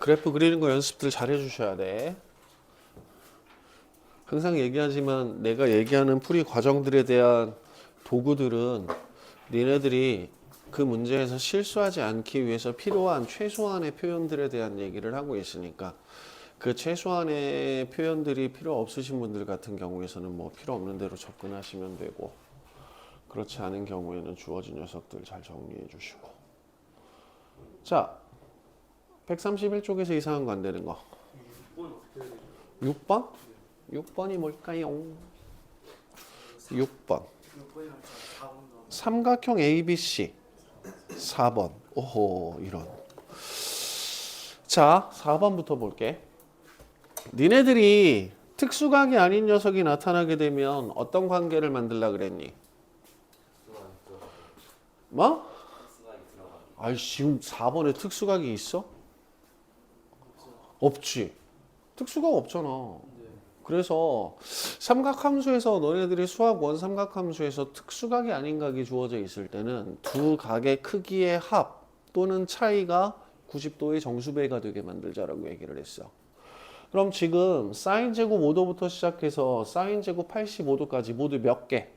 그래프 그리는 거 연습들 잘 해주셔야 돼. 항상 얘기하지만 내가 얘기하는 풀이 과정들에 대한 도구들은 니네들이 그 문제에서 실수하지 않기 위해서 필요한 최소한의 표현들에 대한 얘기를 하고 있으니까 그 최소한의 표현들이 필요 없으신 분들 같은 경우에서는 뭐 필요 없는 대로 접근하시면 되고, 그렇지 않은 경우에는 주어진 녀석들 잘 정리해 주시고. 자, 131쪽에서 이상한 거 안 되는 거. 6번? 6번이 뭘까요? 6번. 삼각형 ABC. 4번. 오호, 이런. 자, 4번부터 볼게. 니네들이 특수각이 아닌 녀석이 나타나게 되면 어떤 관계를 만들라 그랬니? 뭐? 아이, 지금 4번에 특수각이 있어? 없지. 특수각 없잖아. 그래서 삼각함수에서 너네들이 수학 원삼각함수에서 특수각이 아닌 각이 주어져 있을 때는 두 각의 크기의 합 또는 차이가 90도의 정수배가 되게 만들자라고 얘기를 했어. 그럼 지금 사인 제곱 5도부터 시작해서 사인 제곱 85도까지 모두 몇 개?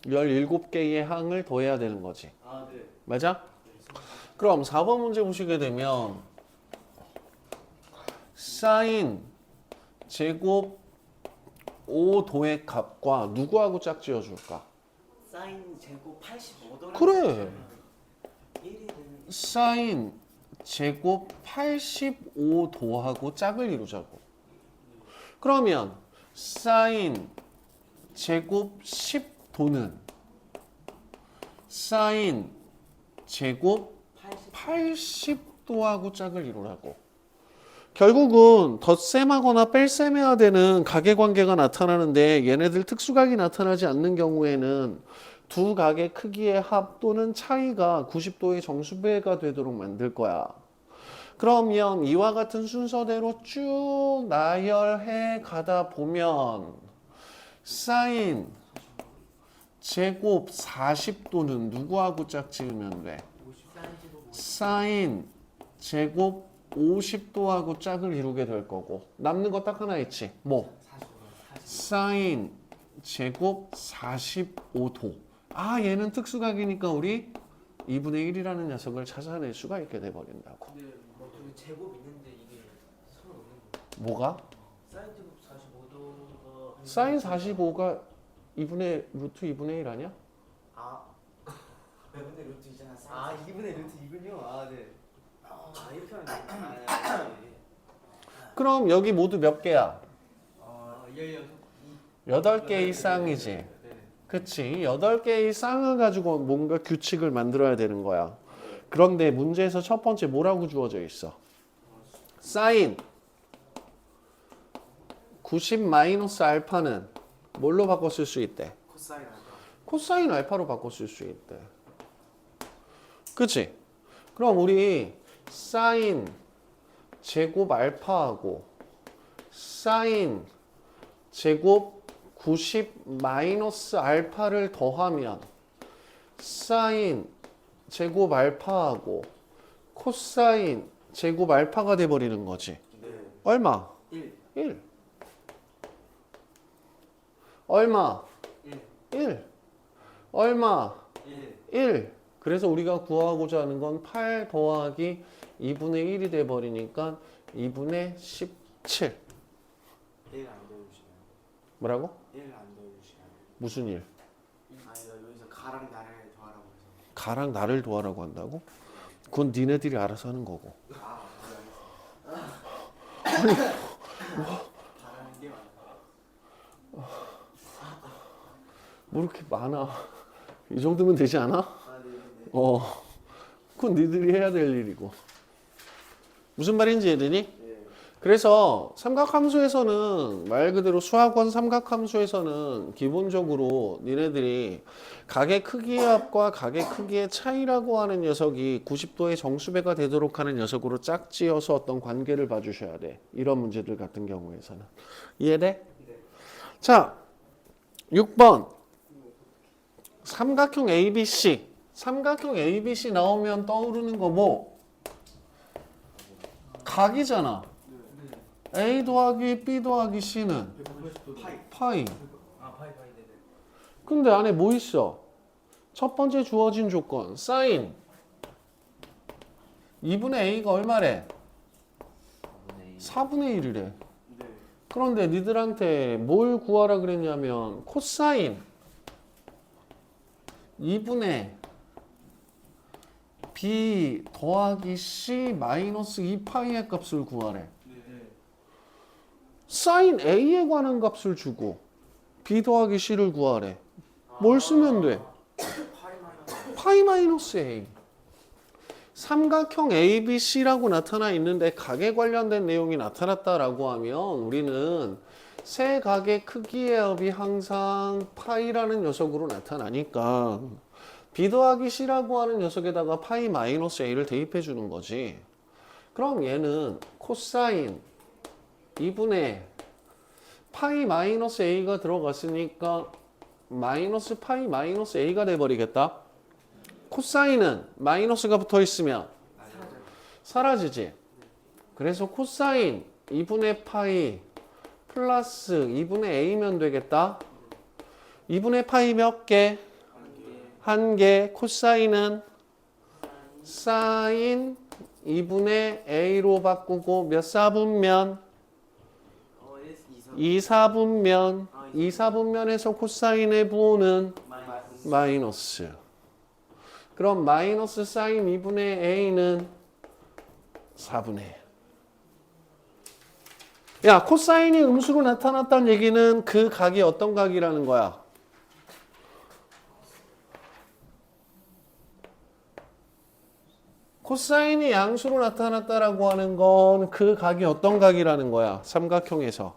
17개의 항을 더해야 되는 거지. 네. 맞아? 그럼 4번 문제 보시게 되면 사인 제곱 5도의 값과 누구하고 짝지어 줄까? 사인 제곱 85도라는 그래. 1위는 사인 제곱 85도하고 짝을 이루자고. 그러면 사인 제곱 10도는 사인 제곱 80도하고 짝을 이루라고. 결국은 덧셈하거나 뺄셈해야 되는 가계관계가 나타나는데 얘네들 특수각이 나타나지 않는 경우에는 두 각의 크기의 합 또는 차이가 90도의 정수배가 되도록 만들 거야. 그러면 이와 같은 순서대로 쭉 나열해 가다 보면 사인 제곱 40도는 누구하고 짝지으면 돼? 사인 제곱 50도하고 짝을 이루게 될 거고, 남는 거 딱 하나 있지. 뭐? 사인 제곱 45도. 아, 얘는 특수각이니까 우리 2분의 1이라는 녀석을 찾아낼 수가 있게 돼 버린다고. 근데 뭐 저기 제곱 있는데 이게 서로 없는 거. 뭐가? 사인 제곱 45도가 사인 45가 2분의 루트 2분의 1 아니야? 아 2분의 루트 있잖아. 아 2분의 루트 2군요. 아 네. 이렇게 하면 돼. 그럼 여기 모두 몇 개야? 8개의 쌍이지. 네. 그치? 8개의 쌍을 가지고 뭔가 규칙을 만들어야 되는 거야. 그런데 문제에서 첫 번째 뭐라고 주어져 있어? 사인 90 마이너스 알파는 뭘로 바꿔 쓸 수 있대? 코사인 알파. 코사인 알파로 바꿔 쓸 수 있대. 그치? 그럼 우리 사인 제곱 알파하고 사인 제곱 90 마이너스 알파를 더하면 사인 제곱 알파하고 코사인 제곱 알파가 돼버리는 거지. 네. 얼마? 1. 1. 얼마? 1. 1. 얼마? 1. 1. 그래서 우리가 구하고자 하는 건 8 더하기 2분의 1이 돼버리니까 2분의 17. 1 안 더해주시나요? 뭐라고? 1 안 더해주시나요? 무슨 일? 아니 여기서 가랑 나를 더하라고 해서. 가랑 나를 도와라고 한다고? 그건 니네들이 알아서 하는 거고. 아 알겠습니다. 가라는 게 많아. 뭐 이렇게 많아. 이 정도면 되지 않아? 아 네. 그건 니들이 해야 될 일이고. 무슨 말인지 이해되니? 네. 그래서 삼각함수에서는 말 그대로 수학원 삼각함수에서는 기본적으로 니네들이 각의 크기의 합과 각의 크기의 차이라고 하는 녀석이 90도의 정수배가 되도록 하는 녀석으로 짝지어서 어떤 관계를 봐주셔야 돼. 이런 문제들 같은 경우에서는. 이해돼? 네. 자, 6번 삼각형 ABC 삼각형 ABC 나오면 떠오르는 거 뭐? 각이잖아. A 더하기 B 더하기 C는 파이. 아 파이 네네. 근데 안에 뭐 있어? 첫 번째 주어진 조건 사인 2분의 A가 얼마래? 4분의 1이래. 네. 그런데 니들한테 뭘 구하라 그랬냐면 코사인 2분의 B 더하기 C 마이너스 2파이의 값을 구하래. 네. 사인 A에 관한 값을 주고 B 더하기 C를 구하래. 뭘 쓰면 돼? 파이 마이너스 A. 삼각형 ABC라고 나타나 있는데 각에 관련된 내용이 나타났다라고 하면 우리는 세 각의 크기의 합이 항상 파이라는 녀석으로 나타나니까 B 더하기 C라고 하는 녀석에다가 파이 마이너스 A를 대입해 주는 거지. 그럼 얘는 코사인 2분의 파이 마이너스 A가 들어갔으니까 마이너스 파이 마이너스 A가 돼버리겠다. 코사인은 마이너스가 붙어 있으면 사라지지. 그래서 코사인 2분의 파이 플러스 2분의 A면 되겠다. 2분의 파이 몇 개? 한 개. 코사인은 사인 2분의 A로 바꾸고 몇 사분면? 2사분면. 2사분면에서 코사인의 부호는 마이너스. 그럼 마이너스 사인 2분의 A는 4분의 1. 야, 코사인이 음수로 나타났다는 얘기는 그 각이 어떤 각이라는 거야? 코사인이 양수로 나타났다라고 하는 건 그 각이 어떤 각이라는 거야? 삼각형에서.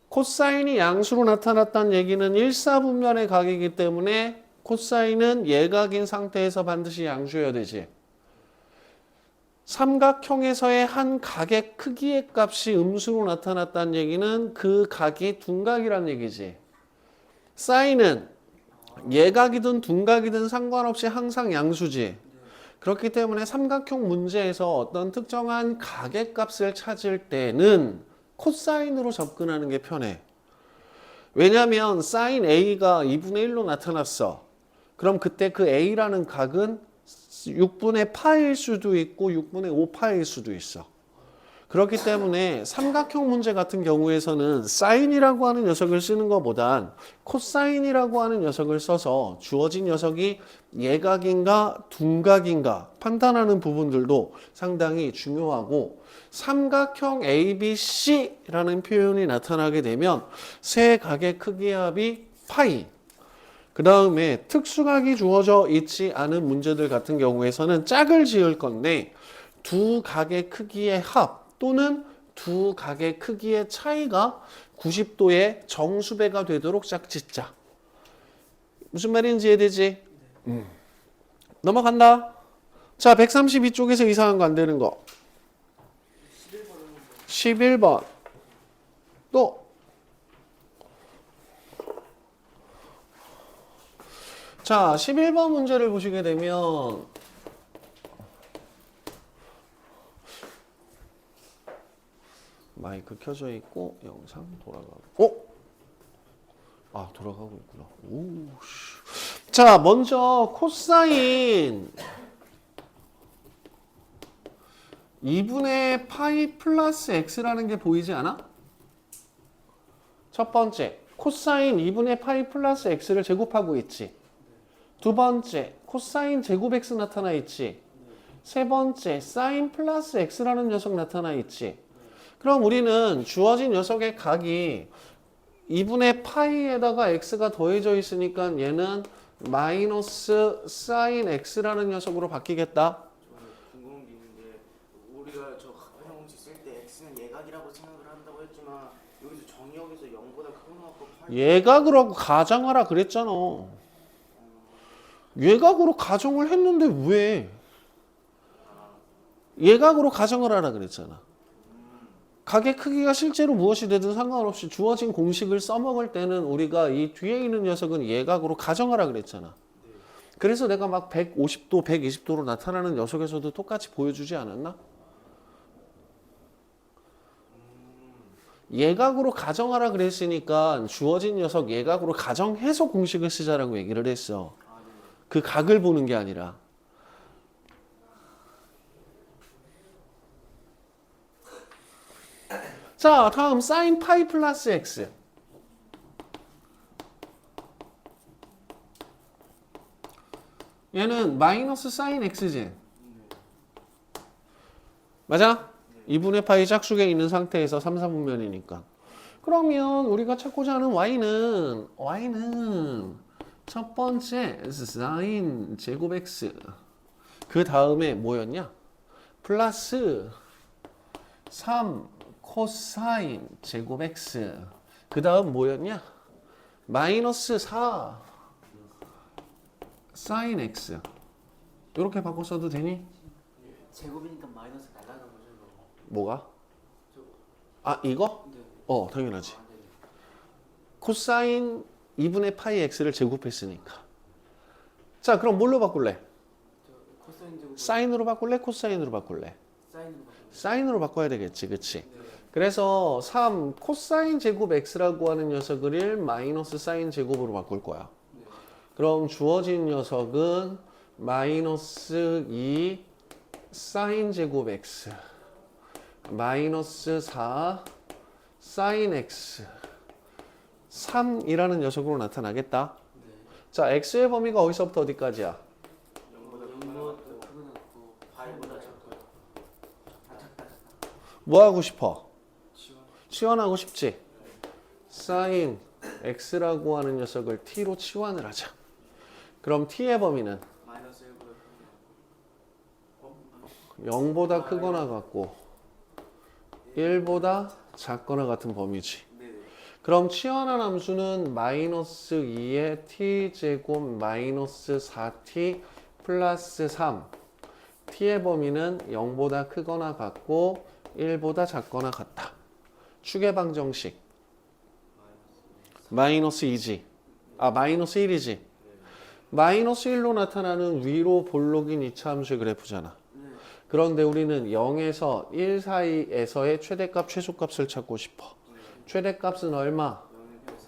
코사인이 양수로 나타났다는 얘기는 1사분면의 각이기 때문에 코사인은 예각인 상태에서 반드시 양수여야 되지. 삼각형에서의 한 각의 크기의 값이 음수로 나타났다는 얘기는 그 각이 둔각이란 얘기지. 사인은 예각이든 둔각이든 상관없이 항상 양수지. 그렇기 때문에 삼각형 문제에서 어떤 특정한 각의 값을 찾을 때는 코사인으로 접근하는 게 편해. 왜냐하면 사인 A가 2분의 1로 나타났어. 그럼 그때 그 A라는 각은 6분의 파일 수도 있고 6분의 5파일 수도 있어. 그렇기 때문에 삼각형 문제 같은 경우에서는 사인이라고 하는 녀석을 쓰는 것보단 코사인이라고 하는 녀석을 써서 주어진 녀석이 예각인가 둔각인가 판단하는 부분들도 상당히 중요하고, 삼각형 ABC라는 표현이 나타나게 되면 세 각의 크기의 합이 파이, 그 다음에 특수각이 주어져 있지 않은 문제들 같은 경우에서는 짝을 지을 건데 두 각의 크기의 합 또는 두 각의 크기의 차이가 90도의 정수배가 되도록 짝짓자. 무슨 말인지 이해되지? 넘어간다. 자, 132쪽에서 이상한 거 안 되는 거. 11번. 또. 자, 11번 문제를 보시게 되면 마이크 켜져 있고 영상 돌아가고. 돌아가고 있구나. 자, 먼저 코사인 2분의 파이 플러스 x라는 게 보이지 않아? 첫 번째, 코사인 2분의 파이 플러스 x를 제곱하고 있지. 두 번째, 코사인 제곱 x 나타나 있지. 세 번째, 사인 플러스 x라는 녀석 나타나 있지. 그럼 우리는 주어진 녀석의 각이 2분의 파이에다가 x가 더해져 있으니까 얘는 마이너스 사인 x라는 녀석으로 바뀌겠다. 궁금한 게 있는데, 우리가 저 가평공식 쓸 때 x는 예각이라고 생각을 한다고 했지만 여기서 정의역에서 0보다 크고 나왔고 예각으로 하고 가정하라 그랬잖아. 예각으로 가정을 했는데 왜? 예각으로 가정을 하라 그랬잖아. 각의 크기가 실제로 무엇이 되든 상관없이 주어진 공식을 써먹을 때는 우리가 이 뒤에 있는 녀석은 예각으로 가정하라 그랬잖아. 네. 그래서 내가 막 150도, 120도로 나타나는 녀석에서도 똑같이 보여주지 않았나? 예각으로 가정하라 그랬으니까 주어진 녀석 예각으로 가정해서 공식을 쓰자라고 얘기를 했어. 그 각을 보는 게 아니라. 자, 다음 sin 파이 플러스 x. 얘는 마이너스 sin x지. 맞아? 2분의 파이 짝수에 있는 상태에서 3, 4분면이니까. 그러면 우리가 찾고자 하는 y는 첫 번째 sin 제곱 x. 그 다음에 뭐였냐? 플러스 3 코사인 제곱 x. 그 다음 뭐였냐? 마이너스 4 사인 x. 이렇게 바꿔 써도 되니? 제곱이니까 마이너스 날라간 거죠. 이거. 뭐가? 아, 이거? 네. 당연하지. 코사인 2분의 파이 x를 제곱했으니까. 자, 그럼 뭘로 바꿀래? 코사인 제곱. 사인으로 바꿀래? 코사인으로 바꿀래? 사인으로 바꿔. 사인으로 바꿔야 되겠지, 그치? 네. 그래서 3 코사인 제곱 x라고 하는 녀석을 1 마이너스 사인 제곱으로 바꿀 거야. 네. 그럼 주어진 녀석은 마이너스 2 사인 제곱 x 마이너스 4 사인 x 3이라는 녀석으로 나타나겠다. 네. 자, x의 범위가 어디서부터 어디까지야? 0보다 크고 파이보다 작고요. 작다. 뭐 하고 싶어? 지원. 치환하고 싶지? 사인 x라고 하는 녀석을 t로 치환을 하자. 그럼 t의 범위는 마이너스 1보다 크고. 0보다 크거나 같고 1보다 작거나 같은 범위지. 네. 그럼 치환한 함수는 마이너스 2의 t제곱 마이너스 4t 플러스 3. t의 범위는 0보다 크거나 같고 1보다 작거나 같다. 축의 방정식. 마이너스 2지. 아, 마이너스 1이지. 마이너스 1로 나타나는 위로 볼록인 이차함수의 그래프잖아. 네. 그런데 우리는 0에서 1 사이에서의 최대값, 최소값을 찾고 싶어. 최대값은 얼마? 0일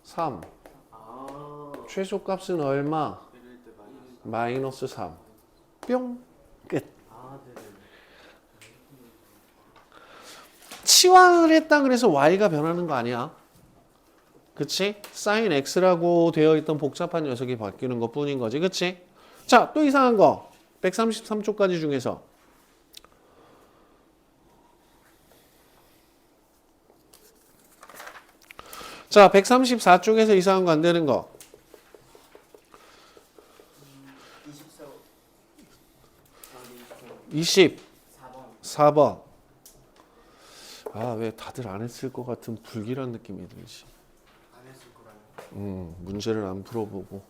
3. 3. 최소값은 얼마? 1일 때 마이너스 마이너스. 3. 뿅. 끝. 네네. 치환을 했다 그래서 y가 변하는 거 아니야. 그치? sin x라고 되어 있던 복잡한 녀석이 바뀌는 것 뿐인 거지. 그치? 자, 또 이상한 거. 133쪽까지 중에서. 자, 134쪽에서 이상한 거 안 되는 거. 24. 24번. 4번. 아, 왜 다들 안 했을 것 같은 불길한 느낌이 들지? 안 했을 거라요. 문제를 안 풀어보고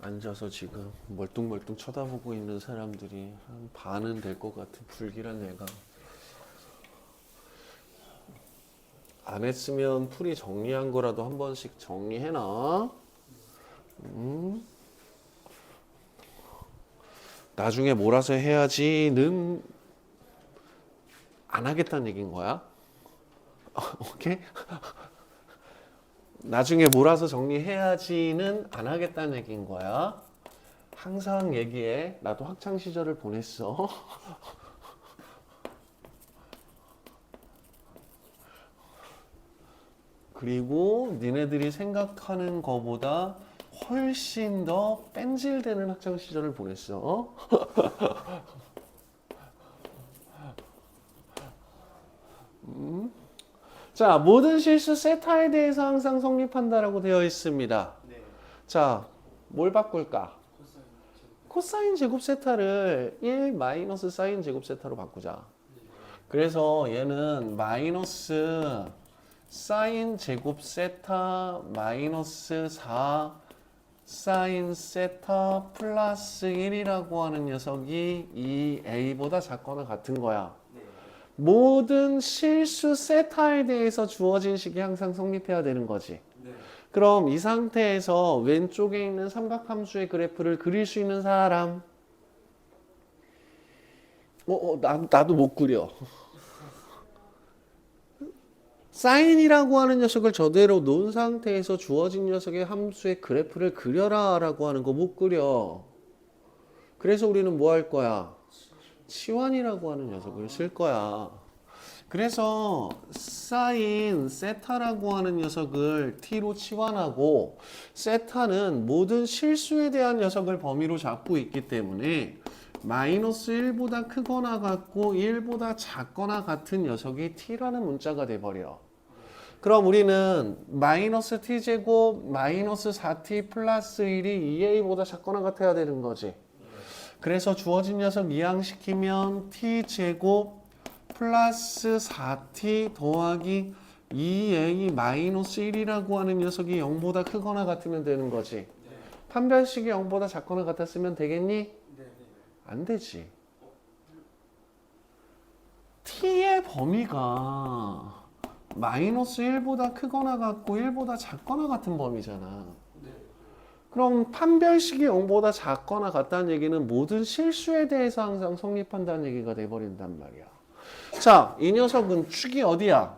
앉아서 지금 멀뚱멀뚱 쳐다보고 있는 사람들이 한 반은 될 것 같은 불길한 애가. 안 했으면 풀이 정리한 거라도 한 번씩 정리해놔. 나중에 몰아서 해야지는 안 하겠다는 얘기인 거야. 오케이? 나중에 몰아서 정리해야지는 안 하겠다는 얘기인 거야. 항상 얘기해. 나도 학창 시절을 보냈어. 그리고 니네들이 생각하는 거보다 훨씬 더 뺀질되는 학창 시절을 보냈어. 자, 모든 실수 세타에 대해서 항상 성립한다라고 되어 있습니다. 네. 자, 뭘 바꿀까? 코사인 제곱. 코사인 제곱 세타를 1 마이너스 사인 제곱 세타로 바꾸자. 그래서 얘는 마이너스 사인 제곱 세타 마이너스 4 사인 세타 플러스 1이라고 하는 녀석이 이 a보다 작거나 같은 거야. 네. 모든 실수 세타에 대해서 주어진 식이 항상 성립해야 되는 거지. 네. 그럼 이 상태에서 왼쪽에 있는 삼각함수의 그래프를 그릴 수 있는 사람? 나도 못 그려. 사인이라고 하는 녀석을 저대로 놓은 상태에서 주어진 녀석의 함수의 그래프를 그려라 라고 하는 거 못 그려. 그래서 우리는 뭐 할 거야? 치환이라고 하는 녀석을 쓸 거야. 그래서 사인 세타라고 하는 녀석을 t로 치환하고, 세타는 모든 실수에 대한 녀석을 범위로 잡고 있기 때문에 마이너스 1보다 크거나 같고 1보다 작거나 같은 녀석이 t라는 문자가 돼버려. 그럼 우리는 마이너스 t제곱 마이너스 4t 플러스 1이 2a보다 작거나 같아야 되는 거지. 그래서 주어진 녀석 이항시키면 t제곱 플러스 4t 더하기 2a 마이너스 1이라고 하는 녀석이 0보다 크거나 같으면 되는 거지. 판별식이 0보다 작거나 같았으면 되겠니? 안 되지. t의 범위가 마이너스 1보다 크거나 같고 1보다 작거나 같은 범위잖아. 그럼 판별식이 0보다 작거나 같다는 얘기는 모든 실수에 대해서 항상 성립한다는 얘기가 돼버린단 말이야. 자, 이 녀석은 축이 어디야?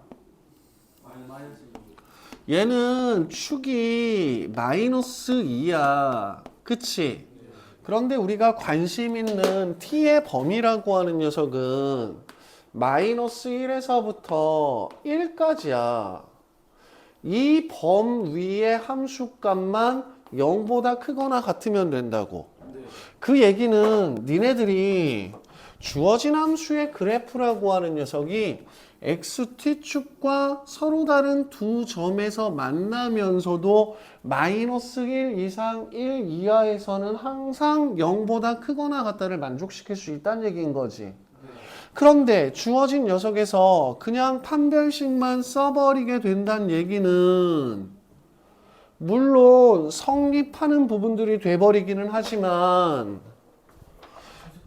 얘는 축이 마이너스 2야. 그치? 그런데 우리가 관심 있는 t의 범위라고 하는 녀석은 마이너스 1에서부터 1까지야. 이 범 위의 함수값만 0보다 크거나 같으면 된다고. 그 얘기는 니네들이 주어진 함수의 그래프라고 하는 녀석이 xt축과 서로 다른 두 점에서 만나면서도 마이너스 1 이상 1 이하에서는 항상 0보다 크거나 같다를 만족시킬 수 있다는 얘기인 거지. 그런데 주어진 녀석에서 그냥 판별식만 써버리게 된다는 얘기는 물론 성립하는 부분들이 돼버리기는 하지만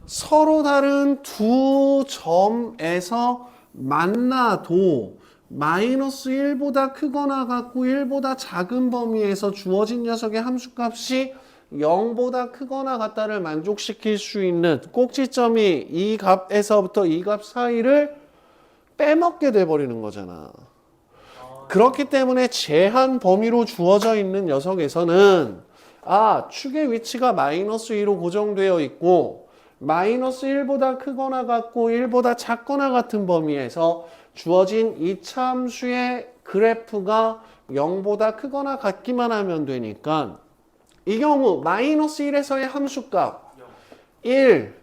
서로 다른 두 점에서 만나도 마이너스 1보다 크거나 같고 1보다 작은 범위에서 주어진 녀석의 함수값이 0보다 크거나 같다를 만족시킬 수 있는 꼭지점이 이 값에서부터 이 값 사이를 빼먹게 돼버리는 거잖아. 그렇기 때문에 제한 범위로 주어져 있는 녀석에서는 축의 위치가 마이너스 2로 고정되어 있고 마이너스 1보다 크거나 같고 1보다 작거나 같은 범위에서 주어진 이차 함수의 그래프가 0보다 크거나 같기만 하면 되니까 이 경우 마이너스 1에서의 함수값 1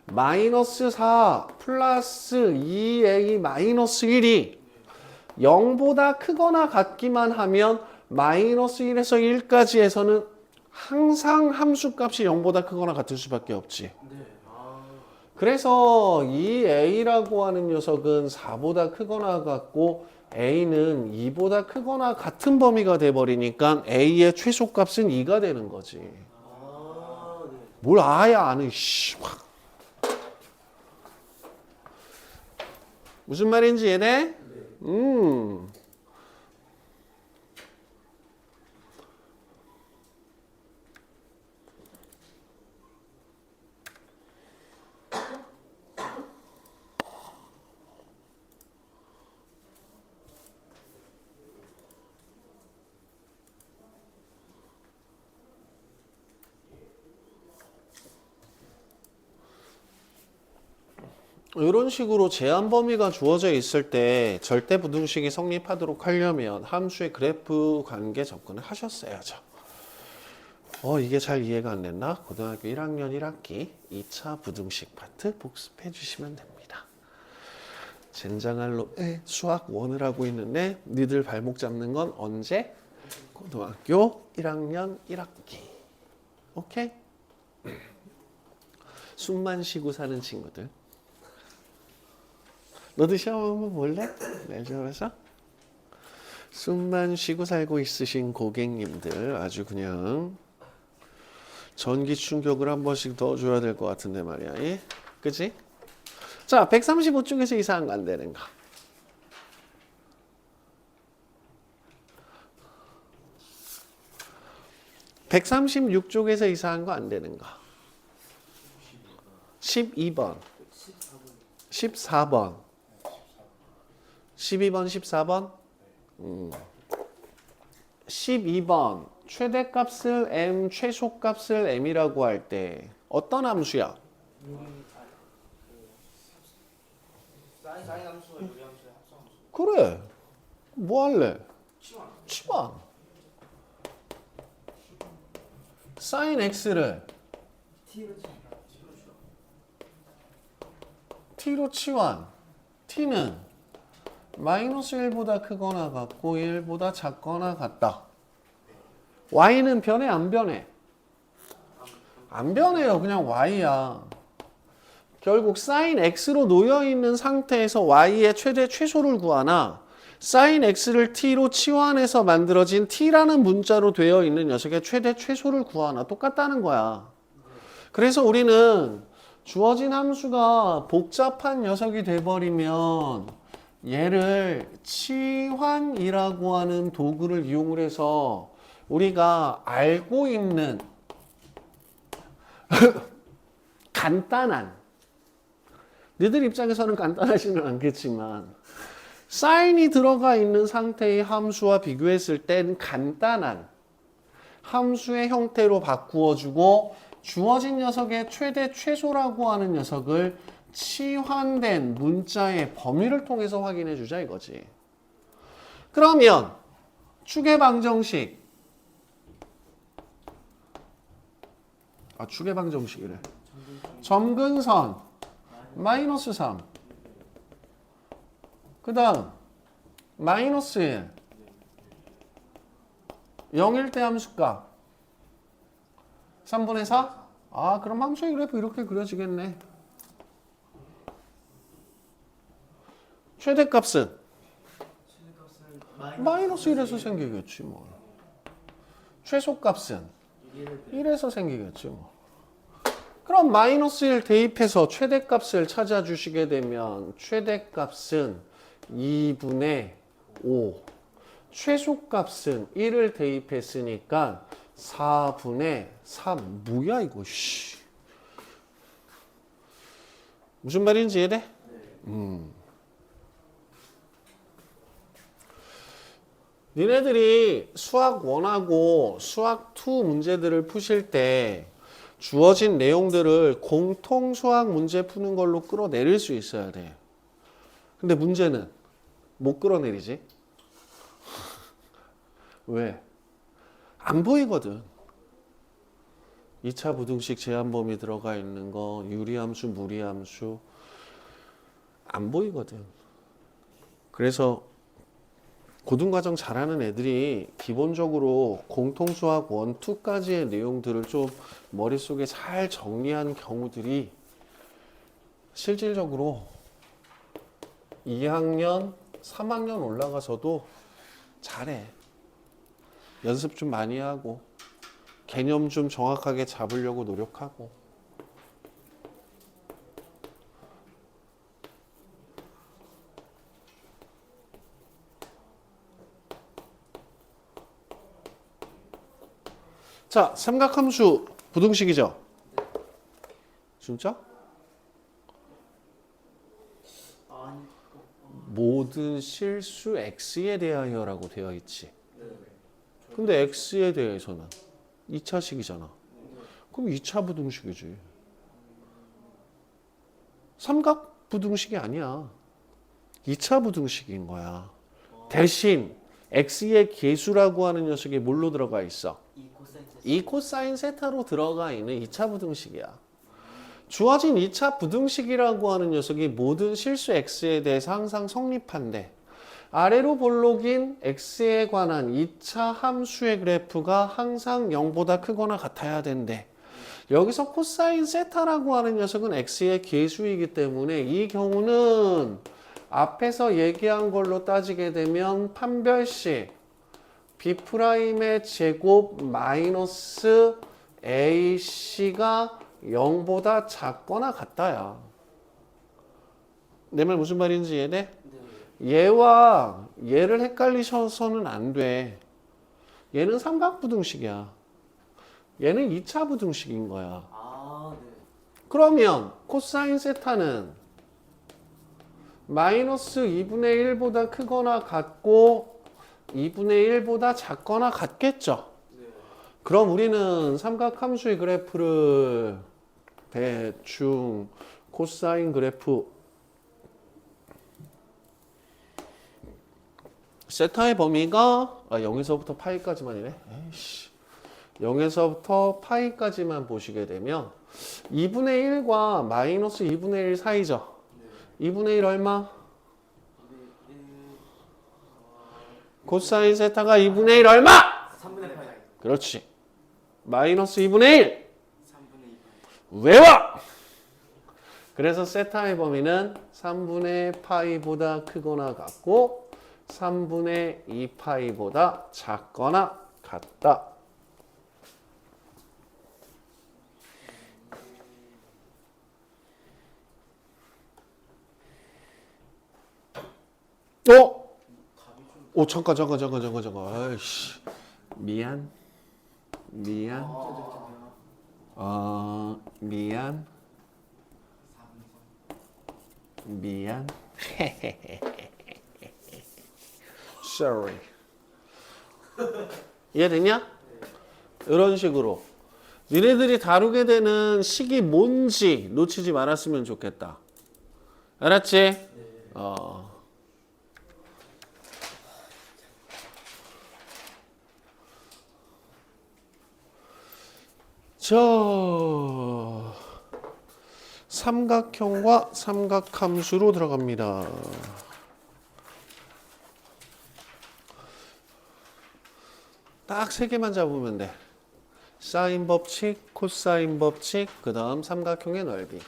마이너스 4 플러스 2a 마이너스 1이 0보다 크거나 같기만 하면 마이너스 1에서 1까지에서는 항상 함수값이 0보다 크거나 같을 수밖에 없지. 그래서 이 a라고 하는 녀석은 4보다 크거나 같고 a는 2보다 크거나 같은 범위가 돼버리니까 a의 최소값은 2가 되는 거지. 뭘 아야 아는 씨. 무슨 말인지 이해돼? 이런 식으로 제한 범위가 주어져 있을 때 절대 부등식이 성립하도록 하려면 함수의 그래프 관계 접근을 하셨어야죠. 이게 잘 이해가 안 됐나? 고등학교 1학년 1학기 2차 부등식 파트 복습해 주시면 됩니다. 젠장할로의 수학 1을 하고 있는데 니들 발목 잡는 건 언제? 고등학교 1학년 1학기. 오케이? 숨만 쉬고 사는 친구들. 너도 시험 한번 볼래? 내주면서 숨만 쉬고 살고 있으신 고객님들 아주 그냥 전기 충격을 한 번씩 더 줘야 될 것 같은데 말이야. 그치? 자, 135쪽에서 이상한 거 안 되는 거. 136쪽에서 이상한 거 안 되는 거. 12번. 14번. 12번, 14번? 12번. 최대값을 m, 최소값을 m이라고 할 때 어떤 함수야? 사인 함수와 유리 함수의 합성 함수. 그래. 뭐 할래? 치환. sin x를 t로 치환. t는 마이너스 1보다 크거나 같고 1보다 작거나 같다. y는 변해 안 변해? 안 변해요. 그냥 y야. 결국 sin x로 놓여있는 상태에서 y의 최대 최소를 구하나 sin x를 t로 치환해서 만들어진 t라는 문자로 되어 있는 녀석의 최대 최소를 구하나 똑같다는 거야. 그래서 우리는 주어진 함수가 복잡한 녀석이 돼버리면 얘를 치환이라고 하는 도구를 이용을 해서 우리가 알고 있는 간단한, 너희들 입장에서는 간단하지는 않겠지만 사인이 들어가 있는 상태의 함수와 비교했을 땐 간단한 함수의 형태로 바꾸어주고 주어진 녀석의 최대 최소라고 하는 녀석을 치환된 문자의 범위를 통해서 확인해 주자 이거지. 그러면 축의 방정식, 축의 방정식이래. 점근선 마이너스 3, 그 다음 마이너스 1, 0일 때 함수값 3분의 4? 그럼 함수의 그래프 이렇게 그려지겠네. 최대값은 마이너스 1에서 생기겠지 뭐. 최소값은 1에서 생기겠지 뭐. 그럼 마이너스 1 대입해서 최대값을 찾아주시게 되면 최대값은 2분의 5, 최소값은 1을 대입했으니까 4분의 3. 뭐야 이거 씨. 무슨 말인지 이해돼? 니네들이 수학 1하고 수학 2 문제들을 푸실 때 주어진 내용들을 공통 수학 문제 푸는 걸로 끌어내릴 수 있어야 돼. 근데 문제는 못 끌어내리지. 왜? 안 보이거든. 2차 부등식 제한범위 들어가 있는 거, 유리함수, 무리함수 안 보이거든. 그래서 고등과정 잘하는 애들이 기본적으로 공통수학 1, 2까지의 내용들을 좀 머릿속에 잘 정리한 경우들이 실질적으로 2학년, 3학년 올라가서도 잘해. 연습 좀 많이 하고 개념 좀 정확하게 잡으려고 노력하고. 자, 삼각함수 부등식이죠? 진짜? 모든 실수 x에 대하여라고 되어 있지. 근데 x에 대해서는 2차식이잖아. 그럼 2차 부등식이지. 삼각 부등식이 아니야. 2차 부등식인 거야. 대신 x의 계수라고 하는 녀석이 뭘로 들어가 있어? 2 코사인 세타로 들어가 있는 2차 부등식이야. 주어진 2차 부등식이라고 하는 녀석이 모든 실수 x에 대해서 항상 성립한대. 아래로 볼록인 x에 관한 2차 함수의 그래프가 항상 0보다 크거나 같아야 된대. 여기서 코사인 세타라고 하는 녀석은 x의 계수이기 때문에 이 경우는 앞에서 얘기한 걸로 따지게 되면 판별식 b'의 제곱 마이너스 ac가 0보다 작거나 같다야. 내 말 무슨 말인지 이해돼? 얘와 얘를 헷갈리셔서는 안 돼. 얘는 삼각부등식이야. 얘는 2차 부등식인 거야. 아, 네. 그러면 코사인 세타는 마이너스 2분의 1보다 크거나 같고 2분의 1보다 작거나 같겠죠. 네. 그럼 우리는 삼각함수의 그래프를 대충 코사인 그래프 세타의 범위가 0에서부터 파이까지만이네. 에이씨. 0에서부터 파이까지만 보시게 되면 2분의 1과 마이너스 2분의 1 사이죠. 네. 2분의 1 얼마? 2분의 1, 코사인 세타가 2분의 1 얼마? 3분의 8. 그렇지. 마이너스 2분의 1. 3분의 2. 외워! 그래서 세타의 범위는 3분의 파이보다 크거나 같고 3분의 2 파이보다 작거나 같다. 잠깐. 아이씨. 미안. 미안. Sorry. 이해됐냐? 이런 식으로 니네들이 다루게 되는 식이 뭔지 놓치지 말았으면 좋겠다. 알았지? 삼각형과 삼각함수로 들어갑니다. 딱 세 개만 잡으면 돼. 사인 법칙, 코사인 법칙, 그 다음 삼각형의 넓이.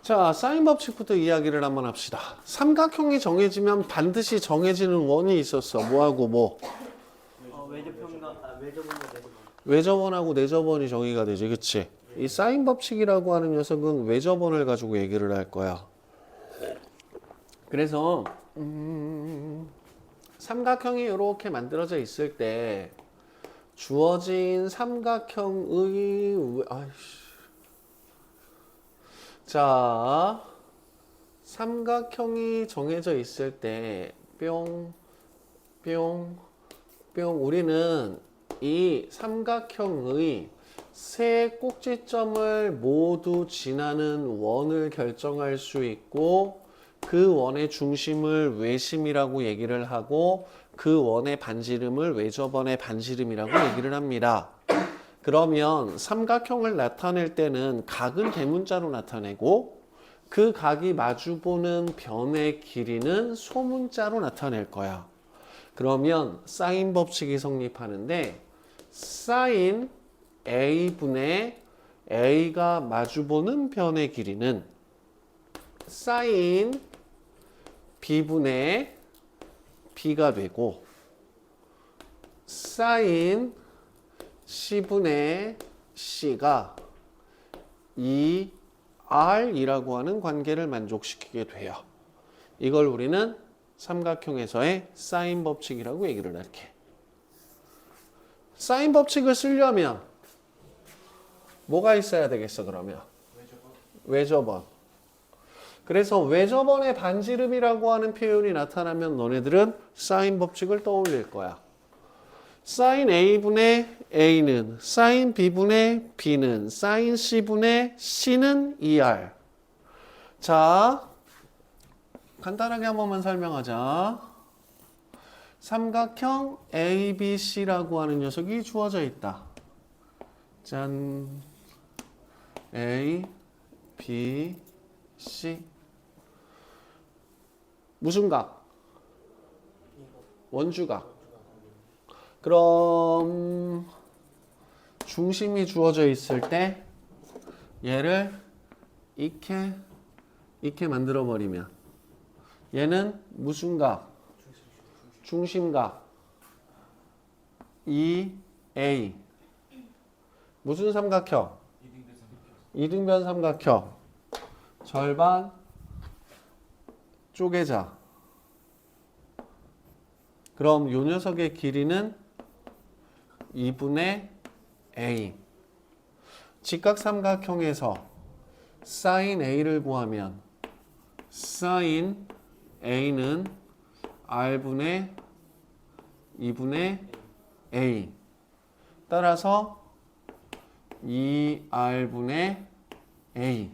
자, 사인 법칙부터 이야기를 한번 합시다. 삼각형이 정해지면 반드시 정해지는 원이 있었어. 뭐하고 뭐? 외접원과 내접원. 외접원하고 내접원이 정의가 되지, 그치? 이 사인 법칙이라고 하는 녀석은 외접원을 가지고 얘기를 할 거야. 그래서 삼각형이 이렇게 만들어져 있을 때 주어진 삼각형의 자, 삼각형이 정해져 있을 때 우리는 이 삼각형의 세 꼭지점을 모두 지나는 원을 결정할 수 있고 그 원의 중심을 외심이라고 얘기를 하고 그 원의 반지름을 외접원의 반지름이라고 얘기를 합니다. 그러면 삼각형을 나타낼 때는 각은 대문자로 나타내고 그 각이 마주보는 변의 길이는 소문자로 나타낼 거야. 그러면 사인 법칙이 성립하는데 사인 a분의 a가 마주보는 변의 길이는 사인 b분의 b가 되고 사인 c분의 c가 2r이라고 하는 관계를 만족시키게 돼요. 이걸 우리는 삼각형에서의 사인 법칙이라고 얘기를 할게. 사인 법칙을 쓰려면 뭐가 있어야 되겠어, 그러면? 외접원. 그래서 외접원의 반지름이라고 하는 표현이 나타나면 너네들은 사인 법칙을 떠올릴 거야. 사인 a분의 a는 사인 b분의 b는 사인 c분의 c는 2r. 자, 간단하게 한 번만 설명하자. 삼각형 ABC라고 하는 녀석이 주어져 있다. 짠. A, B, C. 무슨 각? 원주각. 그럼 중심이 주어져 있을 때 얘를 이렇게 만들어 버리면 얘는 무슨 각? 중심각. 2A. 무슨 삼각형? 이등변 삼각형 절반 쪼개자. 그럼 요 녀석의 길이는 2분의 a. 직각삼각형에서 sin a를 구하면 sin a는 r분의 2분의 a. 따라서 2r분의 a.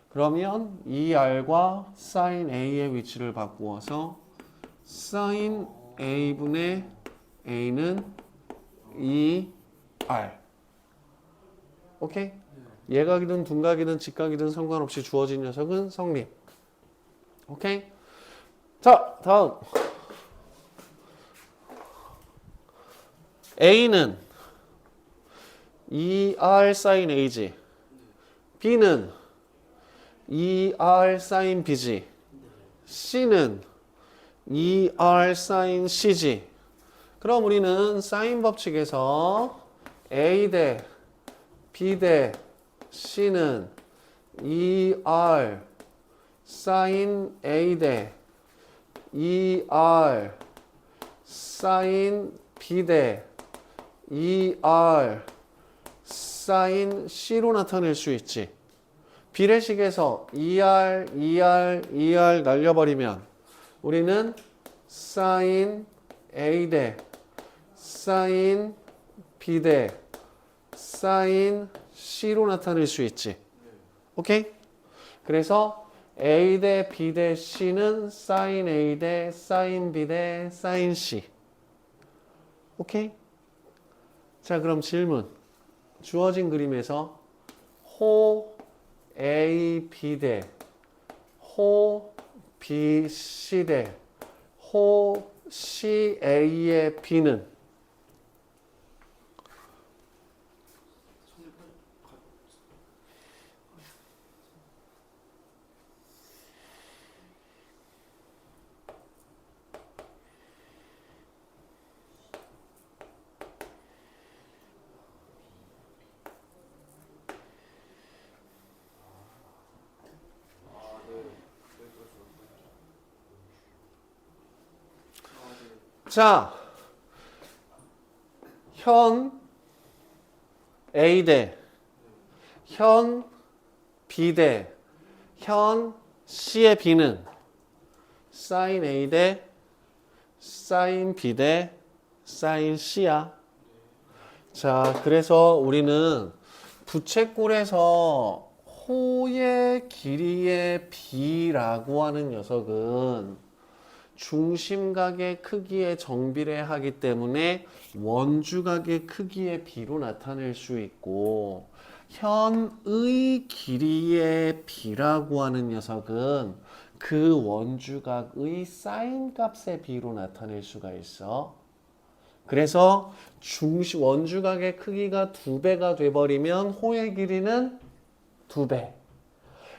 그러면 2r과 sin a의 위치를 바꾸어서 sin a분의 a는 2r. 오케이? 예각이든 둔각이든 직각이든 상관없이 주어진 녀석은 성립. 오케이? 자, 다음. A는 2R sin A지. B는 2R sin B지. C는 2R sin C지. 그럼 우리는 사인 법칙에서 A 대 B 대 C는 2R sin A 대 2R sin B 대 2R sin C로 나타낼 수 있지. 비례식에서 2R, 2R, 2R 날려버리면 우리는 sin A 대 sin B 대 sin C로 나타낼 수 있지. 오케이? 그래서 A 대 B 대 C는 sin A 대 sin B 대 sin C. 오케이? 자, 그럼 질문. 주어진 그림에서 호 A, B 대 호 B, C 대 호 C, A의 B는 자, 현 A 대 현 B 대 현 C의 B는 sin A 대 sin B 대 sin C야. 자, 그래서 우리는 부채꼴에서 호의 길이의 B라고 하는 녀석은 중심각의 크기에 정비례하기 때문에 원주각의 크기의 B로 나타낼 수 있고, 현의 길이의 B라고 하는 녀석은 그 원주각의 사인 값의 B로 나타낼 수가 있어. 그래서 원주각의 크기가 2배가 돼버리면 호의 길이는 2배.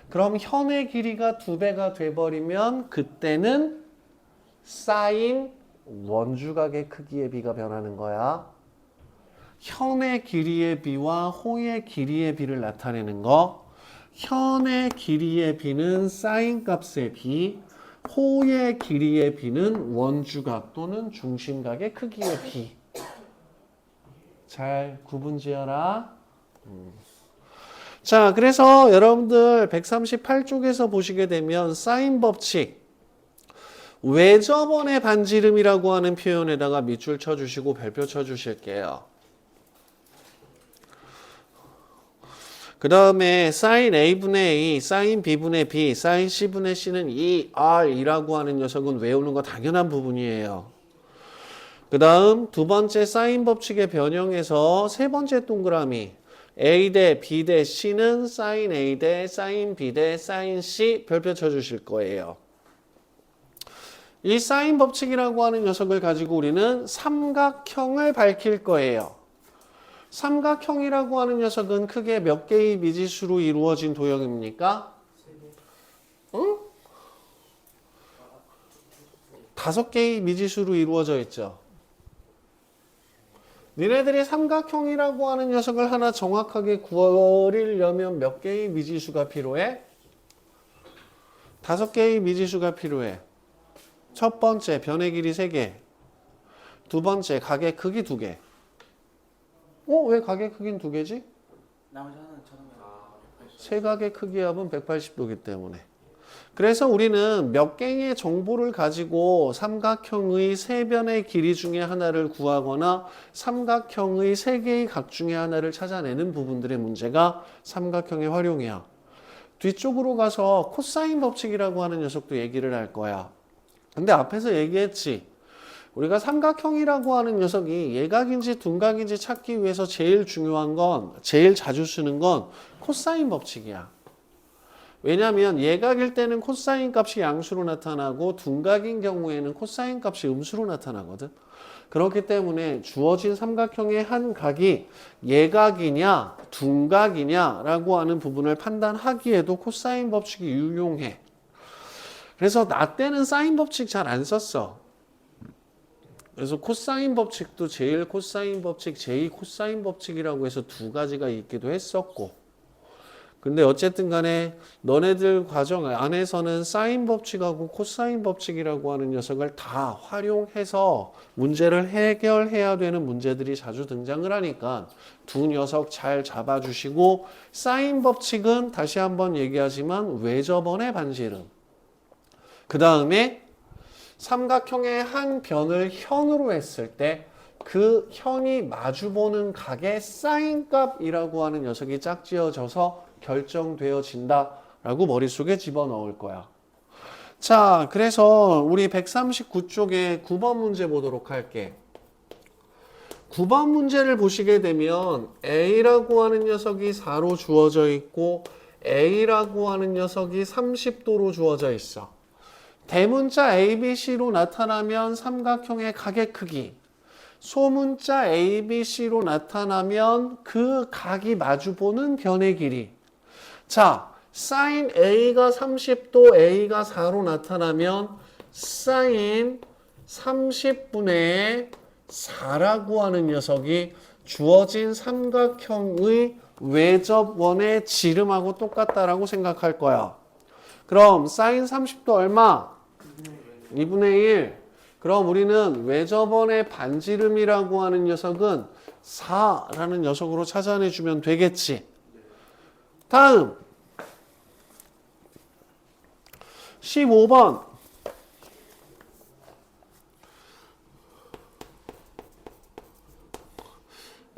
그럼 현의 길이가 2배가 돼버리면 그때는 사인 원주각의 크기의 B가 변하는 거야. 현의 길이의 B와 호의 길이의 B를 나타내는 거. 현의 길이의 B는 사인 값의 B, 호의 길이의 B는 원주각 또는 중심각의 크기의 B. 잘 구분 지어라. 자, 그래서 여러분들 138쪽에서 보시게 되면 사인 법칙 외접원의 반지름이라고 하는 표현에다가 밑줄 쳐주시고 별표 쳐주실게요. 그 다음에 sin A분의 A, sin B분의 B, sin C분의 C는 2R이라고 하는 녀석은 외우는 거 당연한 부분이에요. 그 다음 두 번째 사인 법칙의 변형에서 세 번째 동그라미 A 대 B 대 C는 sin A 대 sin B 대 sin C 별표 쳐주실 거예요. 이 사인 법칙이라고 하는 녀석을 가지고 우리는 삼각형을 밝힐 거예요. 삼각형이라고 하는 녀석은 크게 몇 개의 미지수로 이루어진 도형입니까? 응? 5개의 미지수로 이루어져 있죠. 니네들이 삼각형이라고 하는 녀석을 하나 정확하게 구하려면 몇 개의 미지수가 필요해? 5개의 미지수가 필요해. 첫 번째, 변의 길이 3개. 두 번째, 각의 크기 2개. 왜 각의 크기는 2개지? 나머지 하나는 저는 세각의 크기 합은 180도이기 때문에. 그래서 우리는 몇 개의 정보를 가지고 삼각형의 3변의 길이 중에 하나를 구하거나 삼각형의 3개의 각 중에 하나를 찾아내는 부분들의 문제가 삼각형의 활용이야. 뒤쪽으로 가서 코사인 법칙이라고 하는 녀석도 얘기를 할 거야. 근데 앞에서 얘기했지. 우리가 삼각형이라고 하는 녀석이 예각인지 둔각인지 찾기 위해서 제일 중요한 건, 제일 자주 쓰는 건 코사인 법칙이야. 왜냐하면 예각일 때는 코사인 값이 양수로 나타나고 둔각인 경우에는 코사인 값이 음수로 나타나거든. 그렇기 때문에 주어진 삼각형의 한 각이 예각이냐 둔각이냐 라고 하는 부분을 판단하기에도 코사인 법칙이 유용해. 그래서 나 때는 사인 법칙 잘 안 썼어. 그래서 코사인 법칙도 제일 코사인 법칙, 제이 코사인 법칙이라고 해서 2가지가 있기도 했었고, 근데 어쨌든 간에 너네들 과정 안에서는 사인 법칙하고 코사인 법칙이라고 하는 녀석을 다 활용해서 문제를 해결해야 되는 문제들이 자주 등장을 하니까 두 녀석 잘 잡아주시고, 사인 법칙은 다시 한번 얘기하지만 외접원의 반지름, 그 다음에 삼각형의 한 변을 현으로 했을 때 그 현이 마주보는 각의 사인 값이라고 하는 녀석이 짝지어져서 결정되어진다 라고 머릿속에 집어넣을 거야. 자, 그래서 우리 139쪽에 9번 문제 보도록 할게. 9번 문제를 보시게 되면 A라고 하는 녀석이 4로 주어져 있고 A라고 하는 녀석이 30도로 주어져 있어. 대문자 ABC로 나타나면 삼각형의 각의 크기, 소문자 ABC로 나타나면 그 각이 마주보는 변의 길이. 자, 사인 A가 30도, A가 4로 나타나면 사인 30분의 4라고 하는 녀석이 주어진 삼각형의 외접원의 지름하고 똑같다라고 생각할 거야. 그럼 사인 30도 얼마? 2분의 1. 그럼 우리는 외접원의 반지름이라고 하는 녀석은 4라는 녀석으로 찾아내주면 되겠지. 다음 15번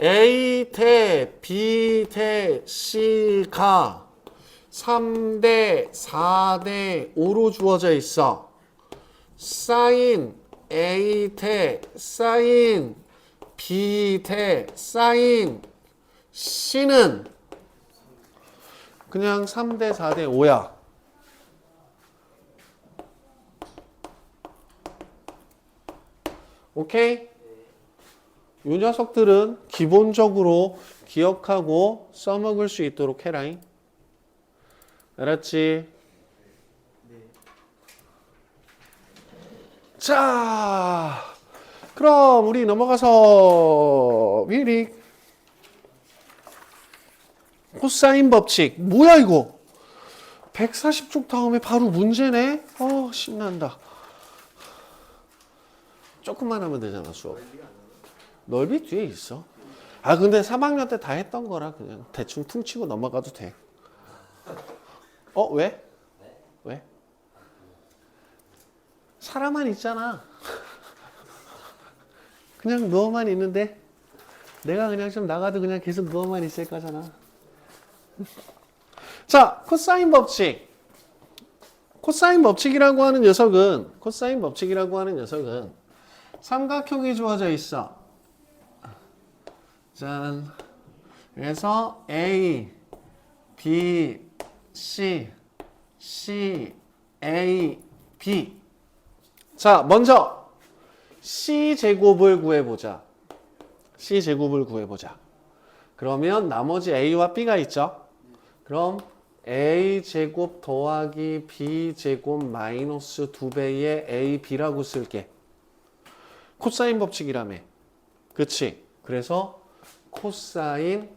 A 대 B 대 C가 3대 4대 5로 주어져 있어. 사인 A 대 사인 B 대 사인 C는 그냥 3대 4대 5야. 오케이? 이 녀석들은 기본적으로 기억하고 써먹을 수 있도록 해라잉. 알았지? 자, 그럼 우리 넘어가서 미리 코사인 법칙. 뭐야 이거? 140쪽 다음에 바로 문제네? 신난다. 조금만 하면 되잖아, 수업. 넓이 뒤에 있어. 근데 3학년 때 다 했던 거라 그냥 대충 퉁치고 넘어가도 돼. 왜? 왜? 사람만 있잖아. 그냥 누워만 있는데 내가 그냥 좀 나가도 그냥 계속 누워만 있을 거잖아. 자, 코사인 법칙. 코사인 법칙이라고 하는 녀석은 삼각형이 주어져 있어. 짠. 그래서 A, B, C, C, A, B. 자, 먼저 C제곱을 구해보자. C제곱을 구해보자. 그러면 나머지 A와 B가 있죠. 그럼 A제곱 더하기 B제곱 마이너스 2배의 AB라고 쓸게. 코사인 법칙이라며. 그치? 그래서 코사인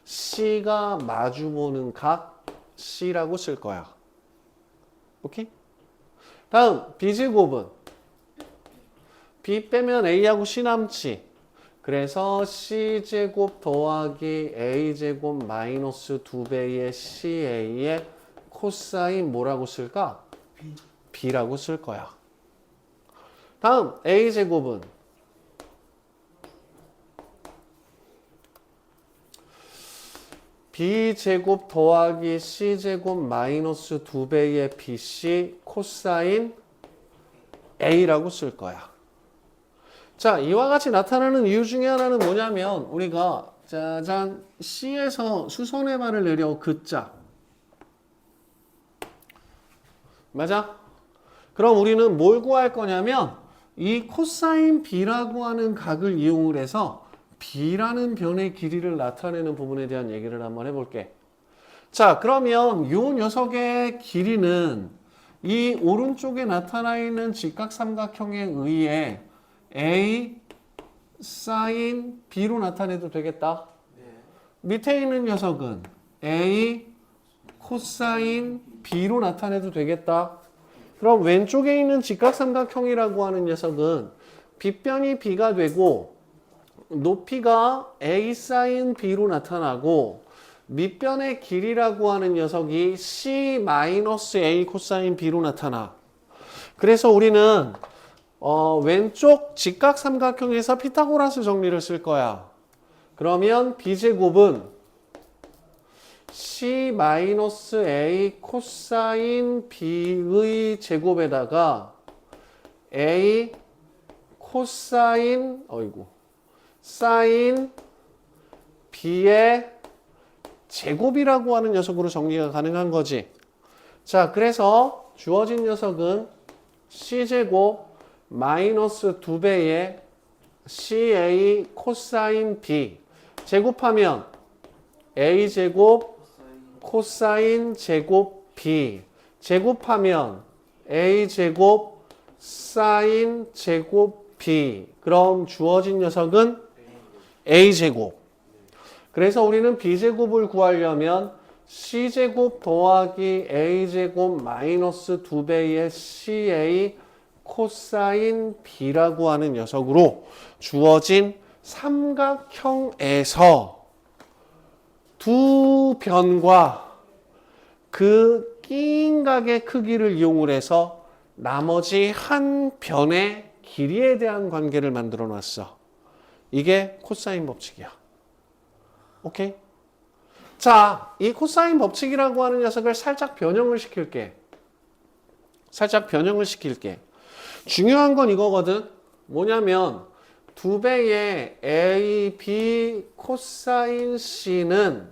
C가 마주보는 각 C라고 쓸 거야. 오케이? 다음 B제곱은 B 빼면 A하고 C 남지. 그래서 C제곱 더하기 A제곱 마이너스 2배의 CA의 코사인 뭐라고 쓸까? B라고 쓸 거야. 다음 A제곱은 B제곱 더하기 C제곱 마이너스 2배의 BC 코사인 A라고 쓸 거야. 자, 이와 같이 나타나는 이유 중에 하나는 뭐냐면 우리가 짜잔 C에서 수선의 발을 내려 그자 맞아? 그럼 우리는 뭘 구할 거냐면 이 코사인 B라고 하는 각을 이용을 해서 B라는 변의 길이를 나타내는 부분에 대한 얘기를 한번 해볼게. 자, 그러면 이 녀석의 길이는 이 오른쪽에 나타나 있는 직각삼각형에 의해 A 사인 B로 나타내도 되겠다. 네. 밑에 있는 녀석은 A 코사인 B로 나타내도 되겠다. 그럼 왼쪽에 있는 직각삼각형이라고 하는 녀석은 빗변이 B가 되고 높이가 A 사인 B로 나타나고 밑변의 길이라고 하는 녀석이 C 마이너스 A 코사인 B로 나타나. 그래서 우리는 왼쪽 직각삼각형에서 피타고라스 정리를 쓸 거야. 그러면 B제곱은 C 마이너스 A 코사인 B의 제곱에다가 A 코사인 사인 B의 제곱이라고 하는 녀석으로 정리가 가능한 거지. 자, 그래서 주어진 녀석은 C제곱 마이너스 2배의 CA 코사인 B 제곱하면 A제곱 코사인 제곱 B 제곱하면 A제곱 사인 제곱 B. 그럼 주어진 녀석은 A제곱. 그래서 우리는 B제곱을 구하려면 C제곱 더하기 A제곱 마이너스 2배의 CA 코사인 B라고 하는 녀석으로 주어진 삼각형에서 두 변과 그 끼인 각의 크기를 이용을 해서 나머지 한 변의 길이에 대한 관계를 만들어 놨어. 이게 코사인 법칙이야. 오케이? 자, 이 코사인 법칙이라고 하는 녀석을 살짝 변형을 시킬게. 중요한 건 이거거든. 뭐냐면 2배의 A, B 코사인 C는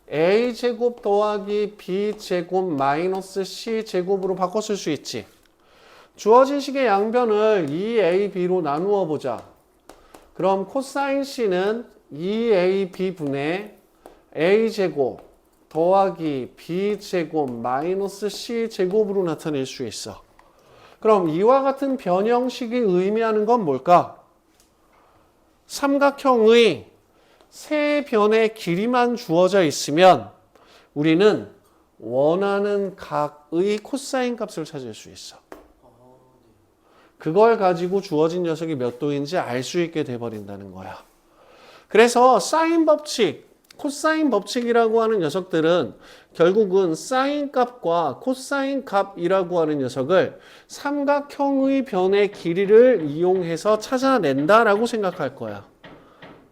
A제곱 더하기 B제곱 마이너스 C제곱으로 바꿔 쓸 수 있지. 주어진 식의 양변을 2AB로 나누어 보자. 그럼 코사인 C는 2AB분의 A제곱 더하기 B제곱 마이너스 C제곱으로 나타낼 수 있어. 그럼 이와 같은 변형식이 의미하는 건 뭘까? 삼각형의 세 변의 길이만 주어져 있으면 우리는 원하는 각의 코사인 값을 찾을 수 있어. 그걸 가지고 주어진 녀석이 몇 도인지 알 수 있게 돼버린다는 거야. 그래서 사인 법칙, 코사인 법칙이라고 하는 녀석들은 결국은 사인 값과 코사인 값이라고 하는 녀석을 삼각형의 변의 길이를 이용해서 찾아낸다라고 생각할 거야.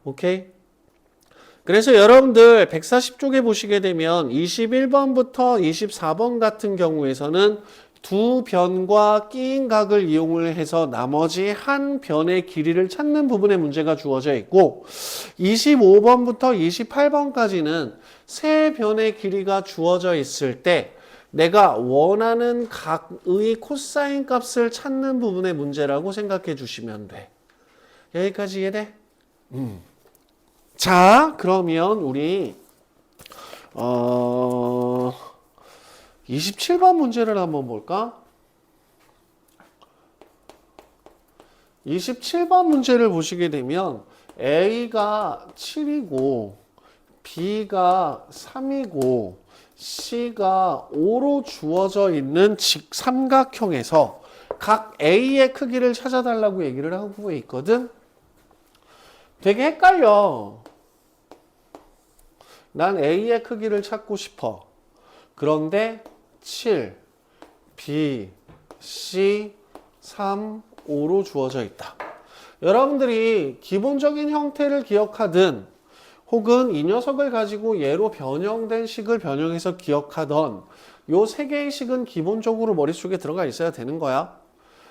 오케이? 그래서 여러분들 140쪽에 보시게 되면 21번부터 24번 같은 경우에서는 두 변과 끼인 각을 이용을 해서 나머지 한 변의 길이를 찾는 부분에 문제가 주어져 있고 25번부터 28번까지는 세 변의 길이가 주어져 있을 때 내가 원하는 각의 코사인 값을 찾는 부분의 문제라고 생각해 주시면 돼. 여기까지 이해돼? 자, 그러면 우리 27번 문제를 한번 볼까? 27번 문제를 보시게 되면 A가 7이고 B가 3이고 C가 5로 주어져 있는 삼각형에서 각 A의 크기를 찾아달라고 얘기를 하고 있거든. 되게 헷갈려. 난 A의 크기를 찾고 싶어. 그런데 7, B, C, 3, 5로 주어져 있다. 여러분들이 기본적인 형태를 기억하든 혹은 이 녀석을 가지고 얘로 변형된 식을 변형해서 기억하던 요 세 개의 식은 기본적으로 머릿속에 들어가 있어야 되는 거야.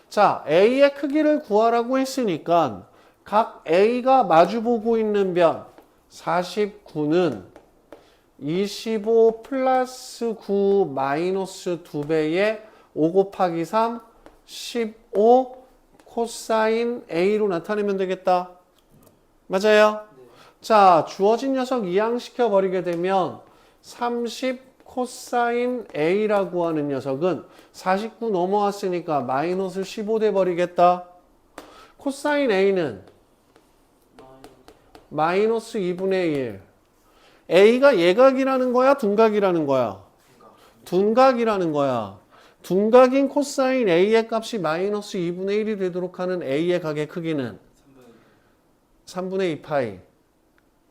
자, A의 크기를 구하라고 했으니까 각 A가 마주보고 있는 변 49는 25 플러스 9 마이너스 2배의 5 곱하기 3 15 코사인 A로 나타내면 되겠다. 맞아요? 네. 자, 주어진 녀석 이항시켜 버리게 되면 30 코사인 A라고 하는 녀석은 49 넘어왔으니까 마이너스 15 돼 버리겠다. 코사인 A는 마이너스 2분의 1. A가 예각이라는 거야? 둔각이라는 거야? 둔각이라는 거야. 둔각인 코사인 A의 값이 마이너스 2분의 1이 되도록 하는 A의 각의 크기는 3분의 2 파이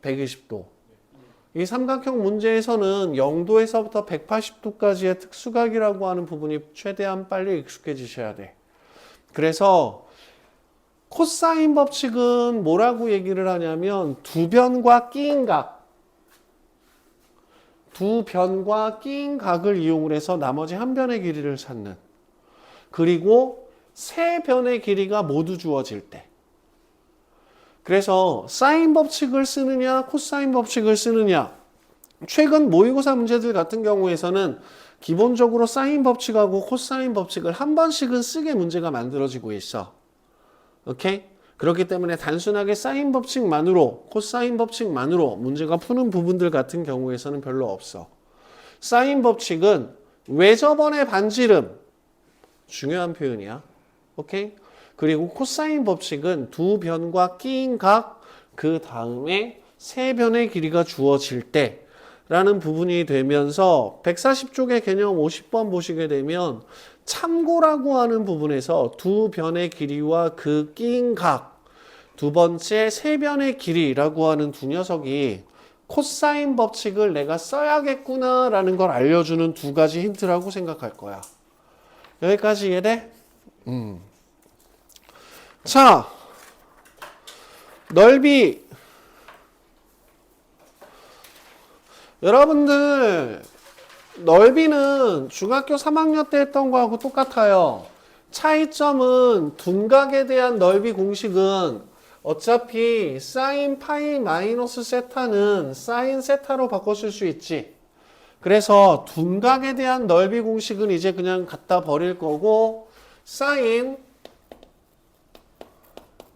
120도. 이 삼각형 문제에서는 0도에서부터 180도까지의 특수각이라고 하는 부분이 최대한 빨리 익숙해지셔야 돼. 그래서 코사인 법칙은 뭐라고 얘기를 하냐면 두 변과 끼인 각, 두 변과 끼인 각을 이용을 해서 나머지 한 변의 길이를 찾는, 그리고 세 변의 길이가 모두 주어질 때. 그래서 사인 법칙을 쓰느냐 코사인 법칙을 쓰느냐, 최근 모의고사 문제들 같은 경우에서는 기본적으로 사인 법칙하고 코사인 법칙을 한 번씩은 쓰게 문제가 만들어지고 있어. 오케이? 그렇기 때문에 단순하게 사인 법칙만으로 코사인 법칙만으로 문제가 푸는 부분들 같은 경우에서는 별로 없어. 사인 법칙은 외접원의 반지름, 중요한 표현이야. 오케이? 그리고 코사인 법칙은 두 변과 끼인 각, 그 다음에 세 변의 길이가 주어질 때 라는 부분이 되면서 140쪽의 개념 50번 보시게 되면 참고라고 하는 부분에서 두 변의 길이와 그 끼인 각, 두 번째 세 변의 길이라고 하는 두 녀석이 코사인 법칙을 내가 써야겠구나 라는 걸 알려주는 두 가지 힌트라고 생각할 거야. 여기까지 이해돼? 자, 넓이. 여러분들 넓이는 중학교 3학년 때 했던 거하고 똑같아요. 차이점은 둔각에 대한 넓이 공식은 어차피 사인 파이 마이너스 세타는 사인 세타로 바꿔 쓸 수 있지. 그래서 둔각에 대한 넓이 공식은 이제 그냥 갖다 버릴 거고, 사인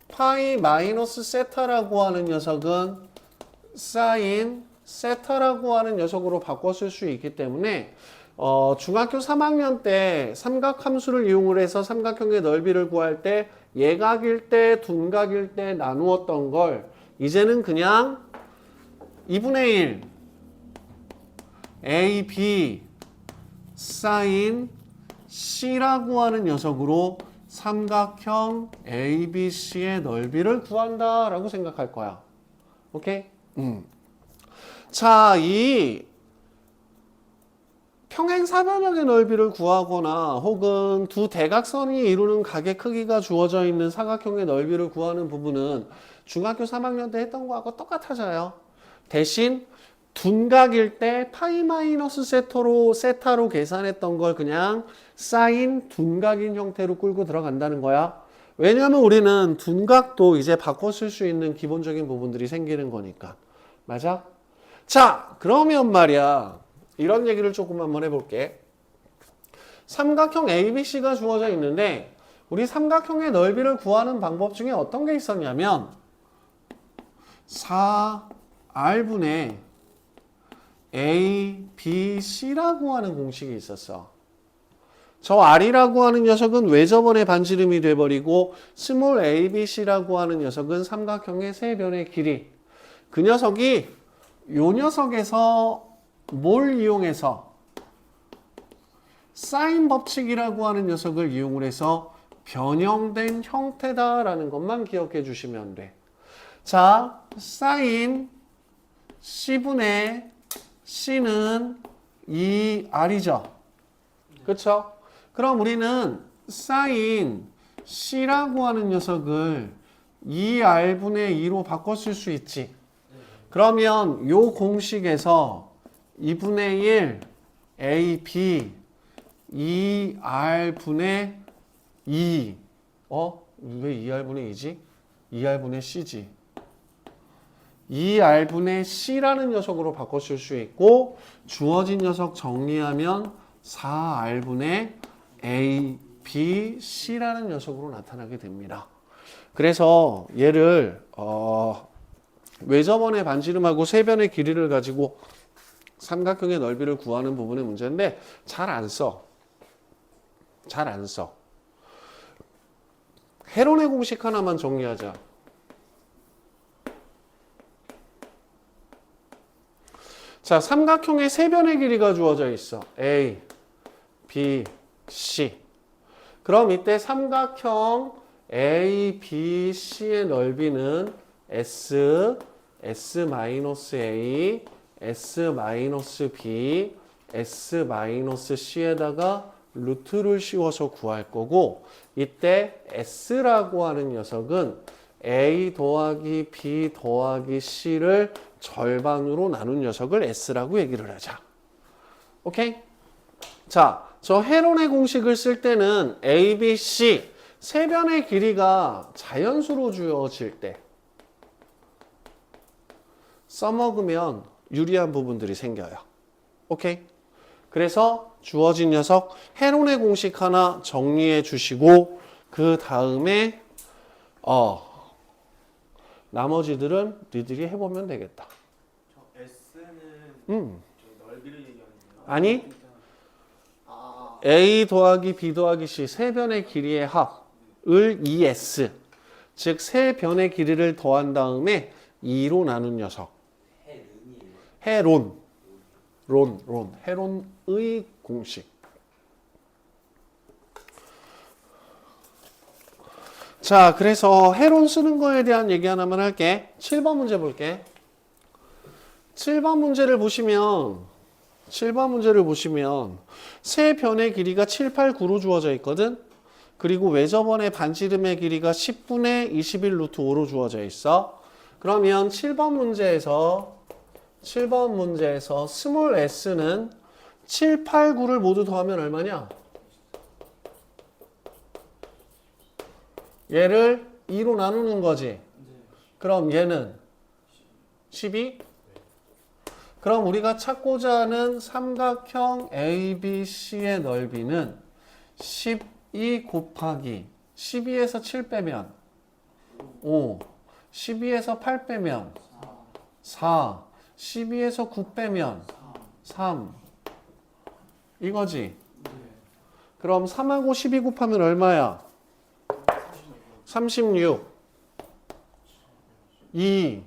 파이 마이너스 세타라고 하는 녀석은 사인 세타라고 하는 녀석으로 바꿔 쓸 수 있기 때문에 중학교 3학년 때 삼각함수를 이용을 해서 삼각형의 넓이를 구할 때 예각일 때 둔각일 때 나누었던 걸 이제는 그냥 2분의 1 A, B 사인 C라고 하는 녀석으로 삼각형 ABC의 넓이를 구한다 라고 생각할 거야. 오케이? 자, 이 평행사변형의 넓이를 구하거나 혹은 두 대각선이 이루는 각의 크기가 주어져 있는 사각형의 넓이를 구하는 부분은 중학교 3학년 때 했던 거하고 똑같아져요. 대신 둔각일 때 파이 마이너스 세타로 계산했던 걸 그냥 사인 둔각인 형태로 끌고 들어간다는 거야. 왜냐하면 우리는 둔각도 이제 바꿔 쓸 수 있는 기본적인 부분들이 생기는 거니까. 맞아? 자, 그러면 말이야, 이런 얘기를 조금 한번 해볼게. 삼각형 ABC가 주어져 있는데 우리 삼각형의 넓이를 구하는 방법 중에 어떤 게 있었냐면 4R분의 A, B, C라고 하는 공식이 있었어. 저 R이라고 하는 녀석은 외접원의 반지름이 돼버리고 스몰 ABC라고 하는 녀석은 삼각형의 세 변의 길이. 그 녀석이 요 녀석에서 뭘 이용해서 사인 법칙이라고 하는 녀석을 이용을 해서 변형된 형태다라는 것만 기억해 주시면 돼. 자, 사인 C분의 C는 2R이죠. 그쵸? 그럼 우리는 사인 C라고 하는 녀석을 2R분의 2로 바꿔 쓸 수 있지. 그러면 요 공식에서 2분의 1 AB 2R분의 2 왜 2R분의 2지? 2R분의 C지. 2R분의 C라는 녀석으로 바꿔 쓸 수 있고 주어진 녀석 정리하면 4R분의 A, B, C라는 녀석으로 나타나게 됩니다. 그래서 얘를 외접원의 반지름하고 세 변의 길이를 가지고 삼각형의 넓이를 구하는 부분의 문제인데 잘 안 써. 잘 안 써. 헤론의 공식 하나만 정리하자. 자, 삼각형의 세 변의 길이가 주어져 있어. A, B, C. 그럼 이때 삼각형 A, B, C의 넓이는 S, S-A, S-B, S-C에다가 루트를 씌워서 구할 거고 이때 S라고 하는 녀석은 A 더하기 B 더하기 C를 절반으로 나눈 녀석을 S라고 얘기를 하자. 오케이? 자, 저 헤론의 공식을 쓸 때는 A, B, C 세 변의 길이가 자연수로 주어질 때 써먹으면 유리한 부분들이 생겨요. 오케이? 그래서 주어진 녀석 헤론의 공식 하나 정리해 주시고 그 다음에 나머지들은 니들이 해보면 되겠다. 저 S는 저 넓이를 얘기하는 거예요? 아니 A 더하기 B 더하기 C 세 변의 길이의 합을 2S 즉 세 변의 길이를 더한 다음에 2로 나눈 녀석 헤론 헤론의 공식. 자, 그래서 헤론 쓰는 거에 대한 얘기 하나만 할게. 7번 문제 볼게. 7번 문제를 보시면 세 변의 길이가 7, 8, 9로 주어져 있거든. 그리고 외접원의 반지름의 길이가 10분의 21 루트 5로 주어져 있어. 그러면 7번 문제에서 스몰 s는 7, 8, 9를 모두 더하면 얼마냐? 얘를 2로 나누는 거지. 그럼 얘는 12? 그럼 우리가 찾고자 하는 삼각형 ABC의 넓이는 12 곱하기 12에서 7 빼면 5, 12에서 8 빼면 4, 12에서 9 빼면 3 이거지. 그럼 3하고 12 곱하면 얼마야? 36 2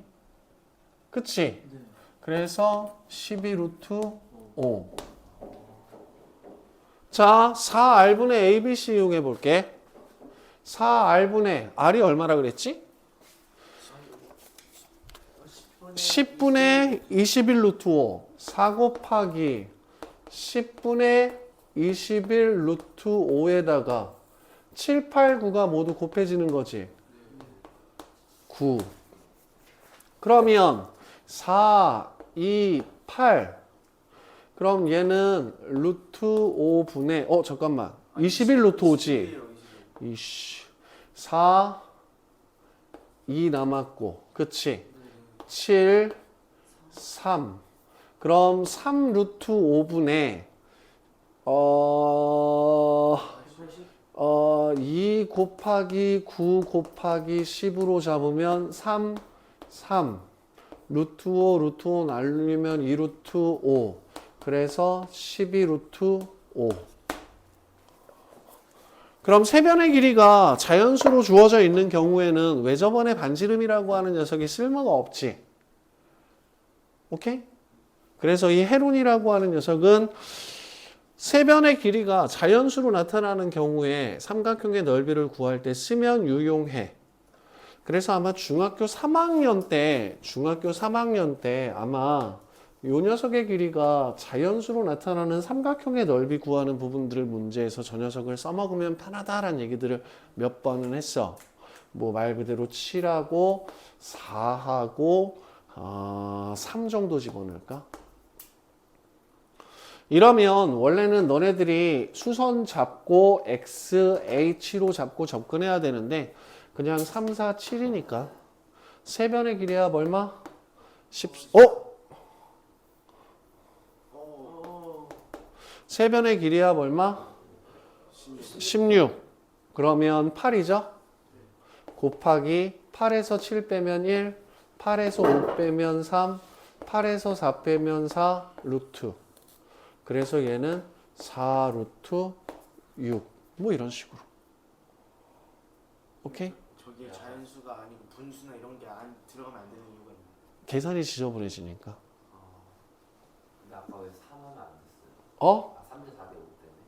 그치? 그래서 12 루트 5 자, 4R분의 ABC 이용해 볼게. 4R분의 R이 얼마라 그랬지? 10분의 21 루트 5 4 곱하기 10분의 21 루트 5에다가 7, 8, 9가 모두 곱해지는 거지. 9 그러면 4, 2, 8 그럼 얘는 루트 5분의 잠깐만 21 루트 5지. 4, 2 남았고 그치? 7, 3 그럼 3 루트 5분의 2 곱하기 9 곱하기 10으로 잡으면 3 루트 5 날리면 2 루트 5 그래서 12 루트 5 그럼 세변의 길이가 자연수로 주어져 있는 경우에는 왜 저번에 반지름이라고 하는 녀석이 쓸모가 없지? 오케이? 그래서 이 헤론이라고 하는 녀석은 세변의 길이가 자연수로 나타나는 경우에 삼각형의 넓이를 구할 때 쓰면 유용해. 그래서 아마 중학교 3학년 때 아마 요 녀석의 길이가 자연수로 나타나는 삼각형의 넓이 구하는 부분들을 문제에서 저 녀석을 써먹으면 편하다라는 얘기들을 몇 번은 했어. 뭐 말 그대로 7하고 4하고 3 정도 집어넣을까? 이러면 원래는 너네들이 수선 잡고 x, h로 잡고 접근해야 되는데 그냥 3, 4, 7이니까 세변의 길이야 얼마? 10. 세변의 길이야 얼마? 16. 그러면 8이죠? 곱하기 8에서 7 빼면 1, 8에서 5 빼면 3, 8에서 4 빼면 4, 루트. 그래서 얘는 4 루트 6. 뭐 이런 식으로. 오케이? 저게 자연수가 아니고 분수나 이런 게 안 들어가면 안 되는 이유가 있나요? 계산이 지저분해지니까. 근데 아까 왜 3하면 안 됐어요? 3대 4대 5 때문에?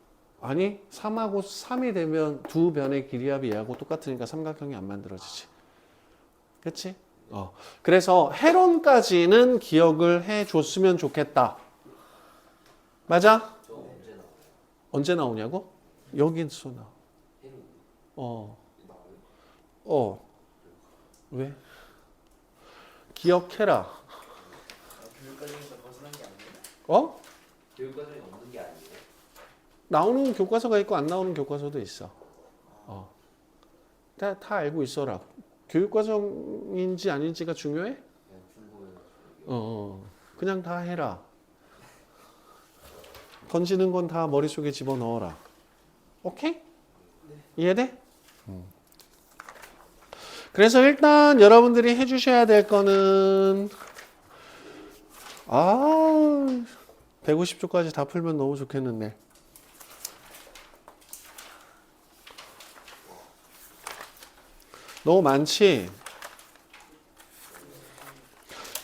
아니 3하고 3이 되면 두 변의 길이합이 얘하고 똑같으니까 삼각형이 안 만들어지지. 그치? 그래서 헤론까지는 기억을 해줬으면 좋겠다. 맞아? 저 언제 나와요? 언제 나오냐고? 여기서 나와. 나와요? 왜? 기억해라. 교육과정에서 벗어난 게 아니에요? 교육과정에 없는 게 아니에요? 나오는 교과서가 있고 안 나오는 교과서도 있어. 다 알고 있어라. 교육과정인지 아닌지가 중요해? 그냥 중고에 그냥 다 해라. 던지는 건 다 머릿속에 집어넣어라. 오케이? 이해돼? 그래서 일단 여러분들이 해주셔야 될 거는 150초까지 다 풀면 너무 좋겠는데. 너무 많지?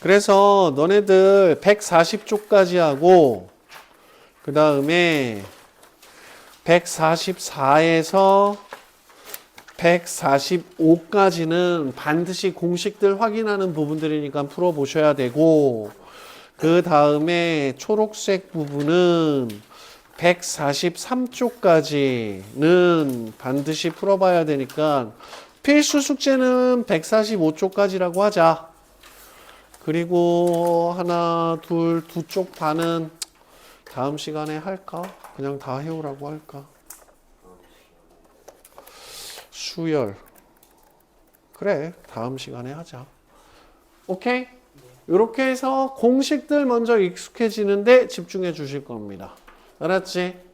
그래서 너네들 140쪽까지 하고 그 다음에 144에서 145까지는 반드시 공식들 확인하는 부분들이니까 풀어보셔야 되고 그 다음에 초록색 부분은 143쪽까지는 반드시 풀어봐야 되니까 필수 숙제는 145쪽까지라고 하자. 그리고 하나, 둘, 두 쪽 반은 다음 시간에 할까? 그냥 다 해오라고 할까? 수열. 그래, 다음 시간에 하자. 오케이? 이렇게 해서 공식들 먼저 익숙해지는데 집중해 주실 겁니다. 알았지?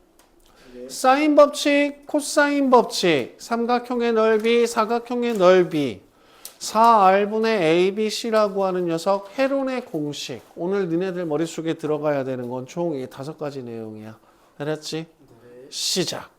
사인 법칙, 코사인 법칙, 삼각형의 넓이, 사각형의 넓이, 4R분의 ABC라고 하는 녀석, 헤론의 공식. 오늘 니네들 머릿속에 들어가야 되는 건 총 5가지 내용이야. 알았지? 시작.